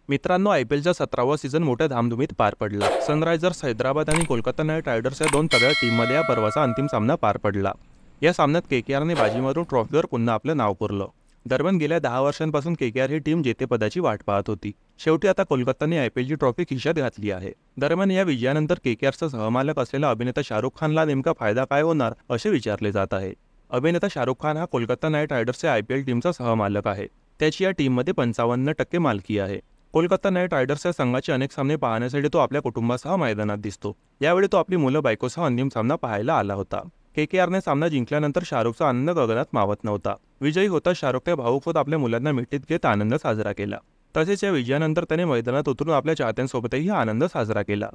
मित्रांनो, आयपीएलचा 17वा सीझन मोठ्या धामधुमीत पार पडला। सनरायझर्स हैदराबाद आणि कोलकाता नाईट रायडर्स या दोन तगड्या टीममध्ये या पर्वाचा अंतिम सामना पार पडला। या सामन्यात केकेआरने बाजी मारून ट्रॉफीवर पुन्हा आपलं नाव कोरलं। दरम्यान गेल्या 10 वर्षांपासून केकेआर ही टीम जेतेपदाची वाट पाहत होती। शेवटी आता कोलकाताने आयपीएलची ट्रॉफी खिशात घातली आहे। दरम्यान या विजयानंतर केकेआरचा सहमालक असलेला अभिनेता शाहरुख खानला नेमका फायदा काय होणार असे विचारले जात आहे। अभिनेता शाहरुख खान हा कोलकाता नाईट रायडर्सच्या आयपीएल टीमचा सहमालक आहे। त्याची या टीममध्ये 55% मालकी आहे। कोलकाता नाईट रायडर्स या संघाचे अनेक सामने पाहण्यासाठी तो आपल्या कुटुंबासह मैदानात दिसतो। यावेळी तो आपली मुलं बायकोसह अंतिम सामना पाहायला आला होता। केकेआरने सामना जिंकल्यानंतर शाहरुखचा आनंद गगनात मावत नव्हता। विजयी होता शाहरुखने भावुक होत आपल्या मुलांना मिठीत घेत आनंद साजरा केला। तसेच या विजयानंतर त्याने मैदानात उतरून आपल्या चाहत्यांसोबतही आनंद साजरा केला।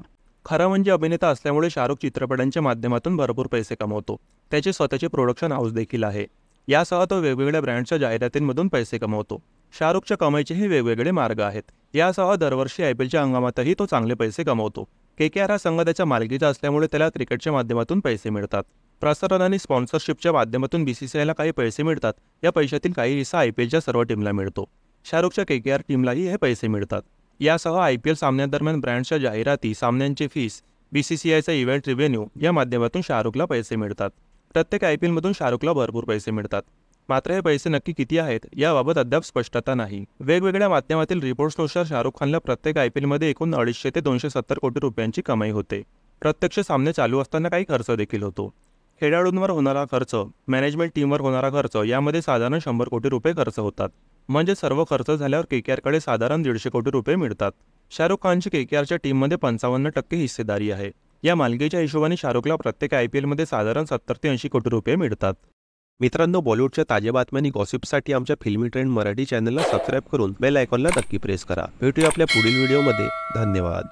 खरं म्हणजे अभिनेता असल्यामुळे शाहरुख चित्रपटांच्या माध्यमातून भरपूर पैसे कमवतो। त्याचे स्वतःचे प्रोडक्शन हाऊस देखील आहे। यासह तो वेगवेगळ्या ब्रँडच्या जाहिरातींमधून पैसे कमवतो। शाहरुखच्या कमाईचेही वेगवेगळे मार्ग आहेत। यासह दरवर्षी आयपीएलच्या हंगामातही तो चांगले पैसे कमवतो। केकेआर हा संघ त्याच्या मालकीचा असल्यामुळे त्याला क्रिकेटच्या माध्यमातून पैसे मिळतात। प्रसारण आणि स्पॉन्सरशिपच्या माध्यमातून बीसीसीआयला काही पैसे मिळतात। या पैशातील काही हिस्सा आयपीएलच्या सर्व टीमला मिळतो। शाहरुखच्या केकेआर टीमलाही हे पैसे मिळतात। यासह आयपीएल सामन्यांदरम्यान ब्रँडच्या जाहिराती, सामन्यांचे फीस, बीसीसीआयचा इव्हेंट रेव्हेन्यू या माध्यमातून शाहरुखला पैसे मिळतात। प्रत्येक आयपीएलमधून शाहरुखला भरपूर पैसे मिळतात। मात्र हे पैसे नक्की किती आहेत याबाबत अद्याप स्पष्टता नाही। वेगवेगळ्या माध्यमातील रिपोर्ट्सनुसार शाहरुख खानला प्रत्येक आयपीएलमध्ये एकूण 250 ते 270 कोटी रुपयांची कमाई होते। प्रत्यक्ष सामने चालू असताना काही खर्च देखील होतो। खेळाडूंवर होणारा खर्च, मॅनेजमेंट टीमवर होणारा खर्च यामध्ये साधारण 100 कोटी रुपये खर्च होतात। म्हणजे सर्व खर्च झाल्यावर केकेआरकडे साधारण 150 कोटी रुपये मिळतात। शाहरुख खानची केकेआरच्या टीममध्ये 55% हिस्सेदारी आहे। या मालकीच्या हिशोबाने शाहरुखला प्रत्येक आयपीएलमध्ये साधारण 70 ते 80 कोटी रुपये मिळतात। मित्रांनो, बॉलिवूडच्या ताज्या बातम्या आणि गॉसिपसाठी आमच्या फिल्मी ट्रेंड मराठी चॅनलला सबस्क्राईब करून बेल आयकॉनला नक्की प्रेस करा। भेटूया आपल्या पुढील व्हिडिओमध्ये। धन्यवाद।